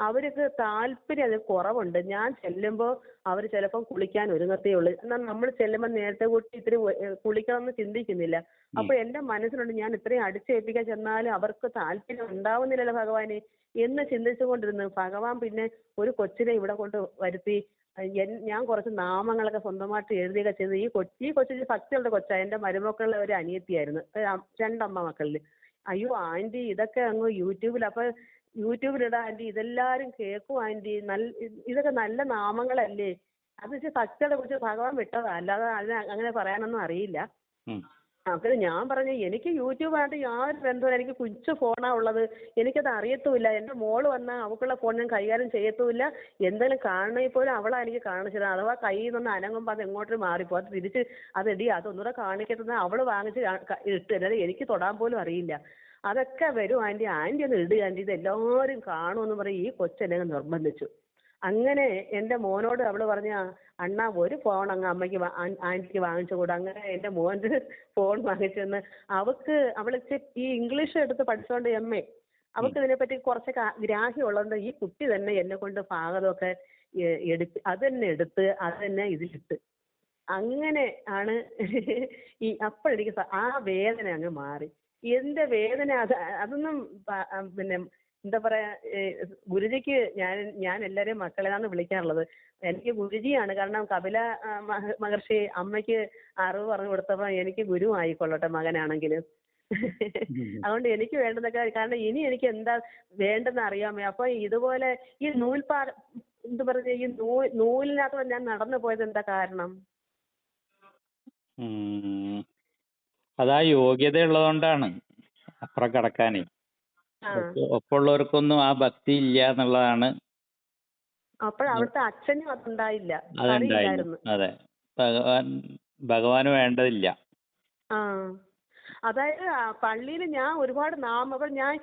അവർക്ക് താല്പര്യം അതിൽ കുറവുണ്ട്. ഞാൻ ചെല്ലുമ്പോൾ അവർ ചിലപ്പം കുളിക്കാൻ ഒരുങ്ങത്തേ ഉള്ളൂ. എന്നാൽ നമ്മൾ ചെല്ലുമ്പോൾ നേരത്തെ കൂട്ടി ഇത്തിരി കുളിക്കണമെന്ന് ചിന്തിക്കുന്നില്ല. അപ്പോൾ എൻ്റെ മനസ്സിലുണ്ട് ഞാൻ ഇത്രയും അടിച്ചേൽപ്പിക്കാൻ ചെന്നാലും അവർക്ക് താല്പര്യം ഉണ്ടാവുന്നില്ലല്ലോ ഭഗവാനെ എന്ന് ചിന്തിച്ചുകൊണ്ടിരുന്നു. ഭഗവാൻ പിന്നെ ഒരു കൊച്ചിനെ ഇവിടെ കൊണ്ട് വരുത്തി. ഞാൻ കുറച്ച് നാമങ്ങളൊക്കെ സ്വന്തമായിട്ട് എഴുതിയൊക്കെ ചെയ്ത് ഈ കൊച്ചിന് ഭക്തിയുള്ള കൊച്ചാണ്. എൻ്റെ മരുമക്കളുടെ ഒരു അനിയത്തിയായിരുന്നു, 2 അമ്മ മക്കളിൽ. അയ്യോ ആൻറ്റി ഇതൊക്കെ അങ്ങ് അപ്പൊ യൂട്യൂബിലിടാം ആൻറ്റി, ഇതെല്ലാരും കേൾക്കും ആൻറ്റി, ഇതൊക്കെ നല്ല നാമങ്ങളല്ലേ. അത് വെച്ച് ഭക്തിയുടെ കുറിച്ച് ഭഗവാൻ വിട്ടതാ, അല്ലാതെ അതിന് അങ്ങനെ പറയാനൊന്നും അറിയില്ല. അപ്പോൾ ഞാൻ പറഞ്ഞു എനിക്ക് യൂട്യൂബായിട്ട് യാതൊരു ബന്ധമില്ല, എനിക്ക് കൊച്ചു ഫോണാണ് ഉള്ളത്, എനിക്കത് അറിയത്തുമില്ല. എൻ്റെ മോള് വന്നാൽ അവൾക്കുള്ള ഫോൺ ഞാൻ കൈകാര്യം ചെയ്യത്തുമില്ല. എന്തെങ്കിലും കാണണമെങ്കിൽ പോലും അവളാണ് എനിക്ക് കാണിച്ചത്. അഥവാ കയ്യിൽ നിന്ന് അനങ്ങുമ്പോൾ അത് എങ്ങോട്ടും മാറിപ്പോ അത് തിരിച്ച് അതൊന്നുകൂടെ കാണിക്കട്ടെന്ന് അവൾ വാങ്ങിച്ച് ഇട്ട് തരുന്നത്, എനിക്ക് തൊടാൻ പോലും അറിയില്ല. അതൊക്കെ വരും ആൻറ്റി ഒന്ന് ഇടുക ആൻറ്റി, ഇത് എല്ലാവരും കാണുമെന്ന് പറയും. ഈ കൊച്ചെന്നെ നിർബന്ധിച്ചു. അങ്ങനെ എൻ്റെ മോനോട് അവൾ പറഞ്ഞ അണ്ണാ ഒരു ഫോൺ അങ്ങ് അമ്മയ്ക്ക് ആൻറ്റിക്ക് വാങ്ങിച്ചു കൂടാ. അങ്ങനെ എൻ്റെ മോൻ്റെ ഫോൺ വാങ്ങിച്ചെന്ന് അവൾ ഈ ഇംഗ്ലീഷ് എടുത്ത് പഠിച്ചുകൊണ്ട് MA, അവൾക്ക് ഇതിനെപ്പറ്റി കുറച്ച് ഗ്രാഹ്യം ഉള്ളതുകൊണ്ട് ഈ കുട്ടി തന്നെ എന്നെ കൊണ്ട് ഭാഗതൊക്കെ അത് തന്നെ ഇതിലിട്ട്. അങ്ങനെ ആണ് അപ്പോഴെനിക്ക് ആ വേദന അങ്ങ് മാറി. എന്റെ വേദന അതൊന്നും പിന്നെ എന്താ പറയാ, ഗുരുജിക്ക് ഞാൻ എല്ലാവരെയും മക്കളെന്നാണ് വിളിക്കാറുള്ളത്. എനിക്ക് ഗുരുജിയാണ്, കാരണം കപില മഹർഷി അമ്മയ്ക്ക് അറിവ് പറഞ്ഞു കൊടുത്തപ്പോൾ എനിക്ക് ഗുരു ആയിക്കൊള്ളട്ടെ മകനാണെങ്കിലും. അതുകൊണ്ട് എനിക്ക് വേണ്ടതൊക്കെ, കാരണം ഇനി എനിക്ക് എന്താ വേണ്ടെന്ന് അറിയാമോ. അപ്പൊ ഇതുപോലെ ഈ എന്താ പറയുക, ഈ നൂലിനകത്ത് ഞാൻ നടന്നു പോയത് എന്താ കാരണം? അതാ യോഗ്യത ഉള്ളതുകൊണ്ടാണ് അപ്പുറം കടക്കാനേ. ഒപ്പമുള്ളവർക്കൊന്നും ആ ഭക്തി ഇല്ല എന്നുള്ളതാണ്. അപ്പോഴവിടുത്തെ അച്ഛനും അതുണ്ടായില്ല, അതുണ്ടായിരുന്നു. അതെ, ഭഗവാന് വേണ്ടതില്ല. അതായത് പള്ളിയിൽ ഞാൻ ഒരുപാട് നാമങ്ങൾ ഞാൻ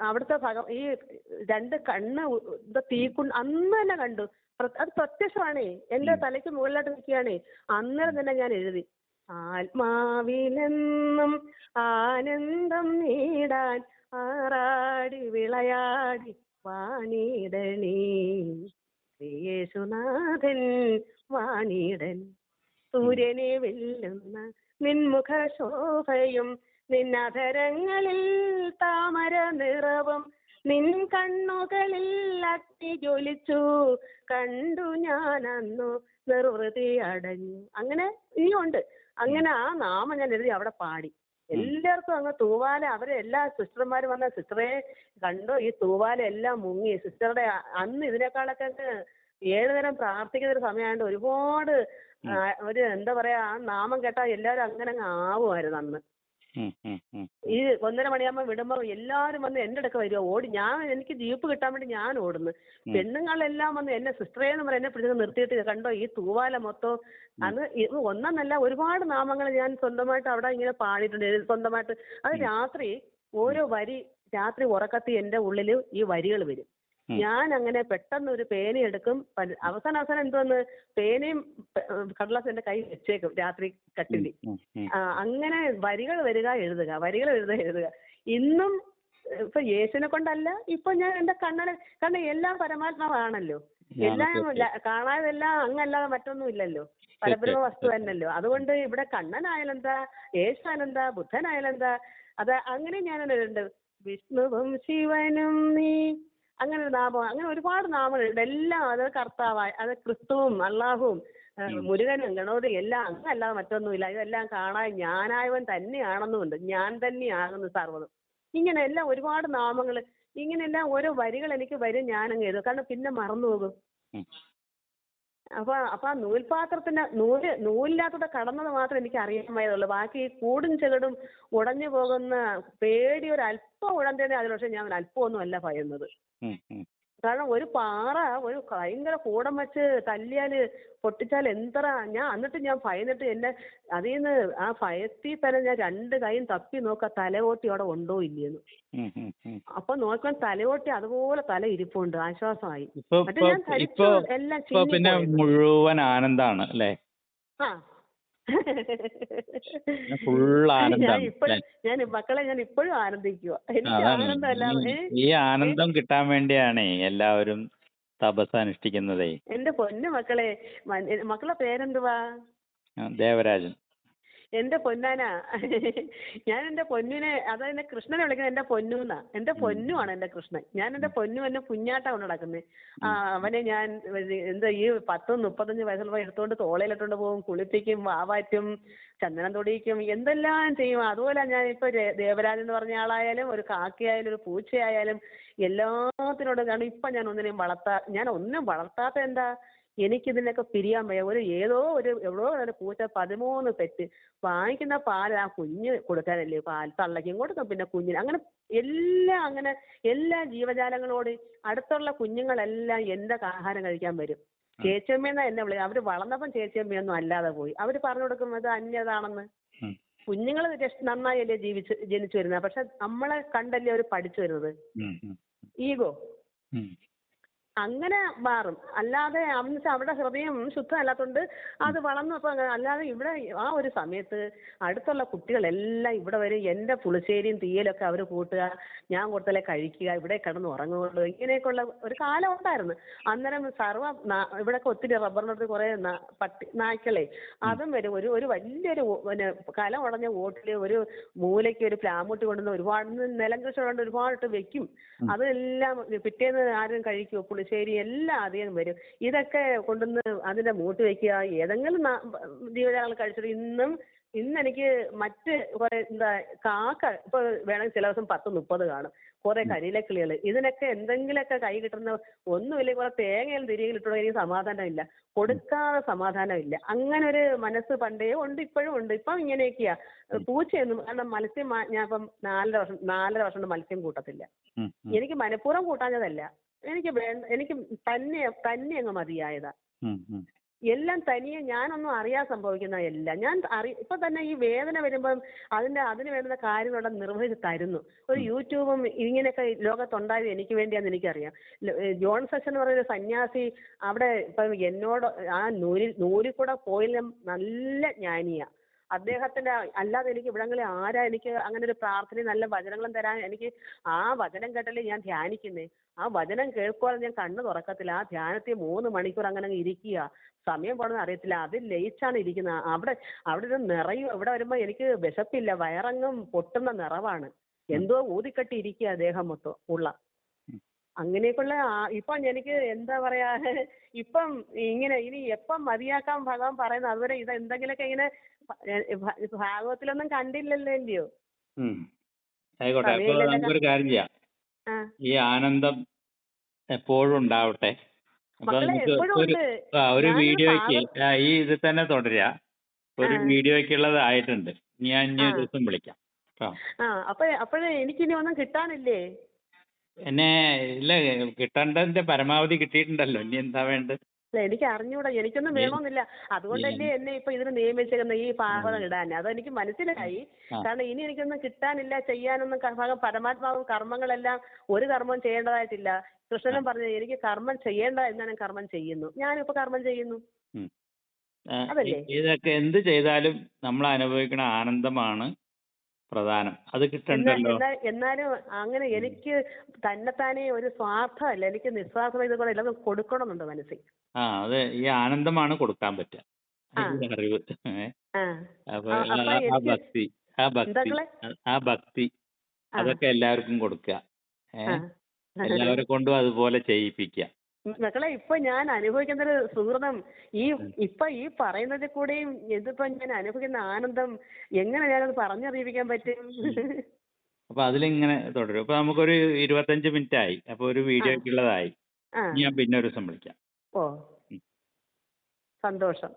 അവിടുത്തെ ഈ 2 കണ്ണ് അന്ന് തന്നെ കണ്ടു. അത് പ്രത്യക്ഷമാണേ, എന്റെ തലയ്ക്ക് മുകളിലായിട്ട് നിൽക്കുകയാണേ. അന്നേരം തന്നെ ഞാൻ എഴുതി, ആത്മാവിലെന്നും ആനന്ദം നേടാൻ ആറാടി വിളയാടി വാണിടണേ യേശുനാഥൻ വാണിടൻ. സൂര്യനെ വെല്ലുന്ന നിൻമുഖ ശോഭയും നിന്നധരങ്ങളിൽ താമര നിറവും നിൻ കണ്ണുകളിൽ അഗ്നി ജ്വലിച്ചു കണ്ടു ഞാൻ അന്നു നിർവൃതി അടഞ്ഞു. അങ്ങനെ ഇനിയുണ്ട്. അങ്ങനെ ആ നാമം ഞാൻ എഴുതി അവിടെ പാടി. എല്ലാവർക്കും അങ്ങ് തൂവാല, അവരെ എല്ലാ സിസ്റ്റർമാരും വന്ന സിസ്റ്ററെ കണ്ടോ ഈ തൂവാല എല്ലാം മുങ്ങി. സിസ്റ്ററുടെ അന്ന് ഇതിനേക്കാളൊക്കെ 7 നേരം പ്രാർത്ഥിക്കുന്ന ഒരു സമയമായിട്ട് ഒരുപാട് ഒരു എന്താ പറയാ, ആ നാമം കേട്ടാൽ എല്ലാവരും അങ്ങനെ അങ്ങ് ആവുമായിരുന്നു അന്ന്. ഈ 1:30 മണിയാകുമ്പോൾ വിടുമ്പോൾ എല്ലാവരും വന്ന് എൻ്റെ അടുക്ക വരുമോ, ഓടി എനിക്ക് ജീപ്പ് കിട്ടാൻ വേണ്ടി ഞാൻ ഓടുന്നു. പെണ്ണുങ്ങളെല്ലാം വന്ന് എന്നെ സിസ്റ്ററേന്ന് പറഞ്ഞ് എന്നെ പിടിച്ച് നിർത്തിയിട്ട് കണ്ടോ ഈ തൂവാല മൊത്തം. അന്ന് ഒന്നെന്നല്ല ഒരുപാട് നാമങ്ങൾ ഞാൻ സ്വന്തമായിട്ട് അവിടെ ഇങ്ങനെ പാടിയിട്ടുണ്ട് സ്വന്തമായിട്ട്. അത് രാത്രി ഓരോ വരി, രാത്രി ഉറക്കത്തിൽ എൻ്റെ ഉള്ളിൽ ഈ വരികൾ വരും. ഞാൻ അങ്ങനെ പെട്ടെന്ന് ഒരു പേന എടുക്കും. അവസാനം എന്തോന്ന് പേനയും കടലാസ് എൻ്റെ കൈ വെച്ചേക്കും രാത്രി കട്ടില്. അങ്ങനെ വരികൾ വരിക എഴുതുക. ഇന്നും ഇപ്പൊ യേശുവിനെ കൊണ്ടല്ല, ഇപ്പൊ ഞാൻ എൻ്റെ കാരണം എല്ലാം പരമാത്മാവാണല്ലോ. എല്ലാം കാണാതെല്ലാം അങ്ങല്ലാതെ മറ്റൊന്നും ഇല്ലല്ലോ, പരബ്രഹ്മ വസ്തു തന്നല്ലോ. അതുകൊണ്ട് ഇവിടെ കണ്ണനായാലെന്താ, യേശുവാനെന്താ, ബുദ്ധനായാലെന്താ, അത് അങ്ങനെ ഞാനുണ്ട്. വിഷ്ണുവും ശിവനും നീ, അങ്ങനെ ഒരു നാമം, അങ്ങനെ ഒരുപാട് നാമങ്ങളുണ്ട്. എല്ലാം അത് കർത്താവായ, അത് ക്രിസ്തുവും അള്ളാഹുവും മുരുകനും ഗണപതി എല്ലാം അങ്ങല്ലാതെ മറ്റൊന്നുമില്ല. ഇതെല്ലാം കാണാൻ ഞാനായവൻ തന്നെയാണെന്നുമുണ്ട്, ഞാൻ തന്നെയാകുന്നു സർവ്വതും. ഇങ്ങനെ എല്ലാം ഒരുപാട് നാമങ്ങൾ, ഇങ്ങനെയെല്ലാം ഓരോ വരികൾ എനിക്ക് വരും, ഞാനങ്ങ് എഴുതും. കാരണം പിന്നെ മറന്നു പോകും. അപ്പൊ ആ നൂൽപാത്രത്തിന്റെ നൂലിനകത്തൂടെ കടന്നത് മാത്രം എനിക്ക് അറിയാൻ വയ്യതുള്ളൂ. ബാക്കി കൂടും ചെകടും ഉടഞ്ഞു പോകുന്ന പേടി ഒരു അല്പം ഉടന്തേനെ അതിൽ. പക്ഷെ ഞാൻ അല്പമൊന്നും അല്ല ഭയന്നത്. കാരണം ഒരു പാറ ഒരു ഭയങ്കര കൂടം വെച്ച് തല്ലിയാല് പൊട്ടിച്ചാൽ എത്ര ഞാൻ എന്നിട്ട് ഞാൻ ഭയന്നിട്ട് എന്നെ അതിൽ നിന്ന് ആ ഭയത്തിൽ തന്നെ ഞാൻ രണ്ട് കൈയും തപ്പി നോക്കാം തലയോട്ടി അവിടെ ഉണ്ടോ ഇല്ലയെന്ന്. ഉം, ഉം, ഉം. അപ്പൊ നോക്കാൻ തലയോട്ടി അതുപോലെ തല ഇരിപ്പുണ്ട്, ആശ്വാസമായി. ഇപ്പൊ മറ്റേ ഇപ്പൊ ഞാൻ ധരിച്ചു ഇപ്പൊ എല്ലാം ഇപ്പൊ പിന്നെ ചിന്നിപ്പോയെന്ന്. മുഴുവൻ ആനന്ദാണ് അല്ലേ? ആ ഫുൾ ഞാൻ ആനന്ദാണ് ഇപ്പോഴും അല്ലേ? മക്കളെ ഞാൻ ഇപ്പോഴും ആനന്ദിക്കുക. എനിക്ക് അതാണ് ആനന്ദമല്ല ഈ ഈ ആനന്ദം കിട്ടാൻ വേണ്ടിയാണേ എല്ലാവരും തപസ് അനുഷ്ഠിക്കുന്നതേ. എന്റെ പൊന്നു മക്കളെ, മക്കളെ പേരെന്തുവാ? ദേവരാജൻ. എന്റെ പൊന്നാനാ, ഞാൻ എന്റെ പൊന്നിനെ എന്നെ കൃഷ്ണനെ വിളിക്കുന്നത് എന്റെ പൊന്നൂന്നാ. എന്റെ പൊന്നുമാണ് എന്റെ കൃഷ്ണൻ. ഞാൻ എന്റെ പൊന്നു എന്നെ കുഞ്ഞാട്ടാ കൊണ്ട് നടക്കുന്നത്. അവനെ ഞാൻ എന്താ ഈ 30-35 വയസ്സുള്ള എടുത്തോണ്ട് തോളയിലിട്ടോണ്ട് പോകും, കുളിപ്പിക്കും, വാവാറ്റും, ചന്ദനം തൊടിയിക്കും, എന്തെല്ലാം ചെയ്യും. അതുപോലെ ഞാൻ ഇപ്പൊ ദേവരാജൻ എന്ന് പറഞ്ഞ ആളായാലും ഒരു കാക്കയായാലും ഒരു പൂച്ചയായാലും എല്ലാത്തിനോടും. കാരണം ഇപ്പൊ ഞാൻ ഒന്നും വളർത്താത്ത എന്താ, എനിക്കിതിനൊക്കെ പിരിയാൻ വയ്യ. എവിടോ ഒരു പൂച്ച 13 പെറ്റ് വാങ്ങിക്കുന്ന പാൽ ആ കുഞ്ഞ് കൊടുക്കാനല്ലേ, പാൽ തള്ളയ്ക്കും കൊടുക്കും, പിന്നെ കുഞ്ഞിന് അങ്ങനെ എല്ലാ ജീവജാലങ്ങളോട് അടുത്തുള്ള കുഞ്ഞുങ്ങളെല്ലാം എന്റെ ആഹാരം കഴിക്കാൻ വരും. ചേച്ചിയമ്മയെന്നാ എന്നെ വിളിക്കുക. അവര് വളർന്നപ്പം ചേച്ചിയമ്മയൊന്നും അല്ലാതെ പോയി. അവര് പറഞ്ഞു കൊടുക്കും അത് അന്യതാണെന്ന്. കുഞ്ഞുങ്ങൾ നന്നായല്ലേ ജനിച്ചു വരുന്നത്, പക്ഷെ നമ്മളെ കണ്ടല്ലേ അവർ പഠിച്ചു വരുന്നത്. ഈഗോ അങ്ങനെ മാറും. അല്ലാതെ അവിടെ ഹൃദയം ശുദ്ധമല്ലാത്തതുകൊണ്ട് അത് വളർന്നപ്പോൾ അല്ലാതെ ഇവിടെ ആ ഒരു സമയത്ത് അടുത്തുള്ള കുട്ടികളെല്ലാം ഇവിടെ വരും. എൻ്റെ പുളിശ്ശേരിയും തീയലൊക്കെ അവർ കൂട്ടുക, ഞാൻ കൊടുത്തല്ലേ കഴിക്കുക, ഇവിടെ കിടന്ന് ഉറങ്ങുകയുള്ളൂ. ഇങ്ങനെയൊക്കെയുള്ള ഒരു കാലം ഉണ്ടായിരുന്നു. അന്നേരം ഇവിടെയൊക്കെ ഒത്തിരി റബ്ബറിനടുത്ത് കുറേ നായ്ക്കളെ അതും വരും. ഒരു വലിയൊരു കലം ഉടഞ്ഞ വോട്ടിൽ ഒരു മൂലയ്ക്ക് ഒരു പ്ലാമൂട്ടി കൊണ്ടുവന്ന് ഒരുപാട് നിലം കൃഷി കൊണ്ട് ഒരുപാടിട്ട് വെക്കും. അതെല്ലാം പിറ്റേന്ന് ആരും കഴിക്കുമോ? പുളിശ്ശേരി എല്ലാം അധികം വരും. ഇതൊക്കെ കൊണ്ടുവന്ന് അതിന്റെ മൂട്ടി വെക്കുക. ഏതെങ്കിലും ജീവജാലങ്ങൾ കഴിച്ചിട്ട് ഇന്നെനിക്ക് മറ്റ് കുറെ കാക്ക ഇപ്പൊ വേണമെങ്കിൽ ചില ദിവസം 10-30 കാണും. കുറെ കരിയിലക്കിളികൾ, ഇതിനൊക്കെ എന്തെങ്കിലുമൊക്കെ കൈ കിട്ടുന്ന ഒന്നുമില്ല. കുറെ തേങ്ങയും തിരികെ ഇട്ടോ എനിക്ക് സമാധാനമില്ല, കൊടുക്കാതെ സമാധാനമില്ല. അങ്ങനെ ഒരു മനസ്സ് പണ്ടേ ഉണ്ട്, ഇപ്പോഴും ഉണ്ട്. ഇപ്പം ഇങ്ങനെയൊക്കെയാ. പൂച്ചയൊന്നും കാരണം മത്സ്യം ഞാൻ ഇപ്പം 4.5 വർഷം കൊണ്ട് മത്സ്യം കൂട്ടത്തില്ല. എനിക്ക് മനഃപൂർവ്വം കൂട്ടാഞ്ഞതല്ല, എനിക്ക് തന്നെ അങ്ങ് മതിയായതാ. എല്ലാം തനിയെ ഞാനൊന്നും അറിയാൻ സംഭവിക്കുന്ന എല്ലാം ഇപ്പൊ തന്നെ ഈ വേദന വരുമ്പം അതിന് വേണ്ടുന്ന കാര്യങ്ങളോടെ നിർവഹിച്ച് തരുന്നു. ഒരു യൂട്യൂബും ഇങ്ങനെയൊക്കെ ലോകത്തുണ്ടായത് എനിക്ക് വേണ്ടിയാന്ന് എനിക്കറിയാം. ജോൺ സെഷൻ എന്ന് പറയുന്ന സന്യാസി അവിടെ ഇപ്പം എന്നോട് ആ നൂരിൽ കൂടെ പോയാലും നല്ല ജ്ഞാനിയാ. അദ്ദേഹത്തിന്റെ അല്ലാതെ എനിക്ക് ഇവിടങ്ങളിൽ എനിക്ക് അങ്ങനെ ഒരു പ്രാർത്ഥനയും നല്ല വചനങ്ങളും തരാൻ എനിക്ക് ആ വചനം കേട്ടല്ലേ ഞാൻ ധ്യാനിക്കുന്നേ. ആ വചനം കേൾക്കുവാൻ ഞാൻ കണ്ണു തുറക്കത്തില്ല. ആ ധ്യാനത്തിൽ 3 മണിക്കൂർ അങ്ങനെ ഇരിക്കുക, സമയം പോണെന്ന് അറിയത്തില്ല. അതിൽ ലയിച്ചാണ് ഇരിക്കുന്നത്. അവിടെ ഒരു നിറയും. ഇവിടെ വരുമ്പോ എനിക്ക് വിശപ്പില്ല, വയറങ്ങും പൊട്ടുന്ന നിറവാണ്. എന്തോ ഊതിക്കെട്ടി ഇരിക്കുക ദേഹം മൊത്തം ഉള്ള അങ്ങനെയൊക്കെയുള്ള. ഇപ്പം എനിക്ക് എന്താ പറയാ, ഇപ്പം ഇങ്ങനെ ഇനി എപ്പം മതിയാക്കാൻ ഭഗവാൻ പറയുന്നത് അതുവരെ ഇത് എന്തെങ്കിലുമൊക്കെ ഇങ്ങനെ ഭാഗവത്തിലൊന്നും കണ്ടില്ലല്ലോ അല്ലയോ. ആയിക്കോട്ടെ, അപ്പൊ നമുക്കൊരു കാര്യം ചെയ്യാം. ഈ ആനന്ദം എപ്പോഴും ഉണ്ടാവട്ടെ. അപ്പൊ നമുക്ക് ഒരു വീഡിയോയ്ക്ക് ഈ ഇത് തന്നെ തുടരുക. ഒരു വീഡിയോയ്ക്കുള്ളതായിട്ടുണ്ട്. ഞാൻ ദിവസം വിളിക്കാം. അപ്പോഴേ എനിക്കിനി ഒന്നും കിട്ടാനില്ലേ? എന്നെ ഇല്ല, കിട്ടേണ്ടതിന്റെ പരമാവധി കിട്ടിയിട്ടുണ്ടല്ലോ. ഇനി എന്താ വേണ്ടത്? എനിക്ക് അറിഞ്ഞൂടാ, എനിക്കൊന്നും വേണമെന്നില്ല. അതുകൊണ്ടല്ലേ എന്നെ ഇപ്പൊ ഇതിന് നിയമിച്ചേക്കുന്ന ഈ പാവം ഇടാൻ. അതെനിക്ക് മനസ്സിലായി. കാരണം ഇനി എനിക്കൊന്നും കിട്ടാനില്ല, ചെയ്യാനൊന്നും. പരമാത്മാവും കർമ്മങ്ങളെല്ലാം ഒരു കർമ്മം ചെയ്യേണ്ടതായിട്ടില്ല. കൃഷ്ണനും പറഞ്ഞു എനിക്ക് കർമ്മം ചെയ്യേണ്ട എന്നാണ് കർമ്മം ചെയ്യുന്നു. ഞാനിപ്പോ കർമ്മം ചെയ്യുന്നു. അതല്ലേ ഇതൊക്കെ എന്ത് ചെയ്താലും നമ്മൾ അനുഭവിക്കുന്ന ആനന്ദമാണ് പ്രധാനം. അത് കിട്ടണ്ടല്ലോ. എന്നാലും അങ്ങനെ എനിക്ക് തന്നെത്താനെ ഒരു സ്വാർത്ഥമല്ല, എനിക്ക് നിസ്വാർത്ഥം ഇതുകൂടെ എല്ലാം കൊടുക്കണമെന്നുണ്ട് മനസ്സിൽ. അത് ഈ ആനന്ദമാണ് കൊടുക്കാൻ പറ്റുക, അറിവ്. അപ്പൊ ആ ഭക്തി അതൊക്കെ എല്ലാവർക്കും കൊടുക്കുക. എല്ലാവരെ കൊണ്ടും അതുപോലെ ചെയ്യിപ്പിക്കുക. മക്കളെ ഇപ്പൊ ഞാൻ അനുഭവിക്കുന്ന ഒരു സുഹൃതം ഈ പറയുന്നതിൽ കൂടെയും ഇതിപ്പോ ഞാൻ അനുഭവിക്കുന്ന ആനന്ദം എങ്ങനെ ഞാനത് പറഞ്ഞറിയിക്കാൻ പറ്റും? അപ്പൊ അതിലിങ്ങനെ തുടരും. അപ്പൊ നമുക്കൊരു 25 മിനിറ്റ് ആയി. അപ്പൊ ഒരു വീഡിയോക്കുള്ളതായി. ഞാൻ പിന്നെ ഒരു ദിവസം വിളിക്കാം. ഓ സന്തോഷം.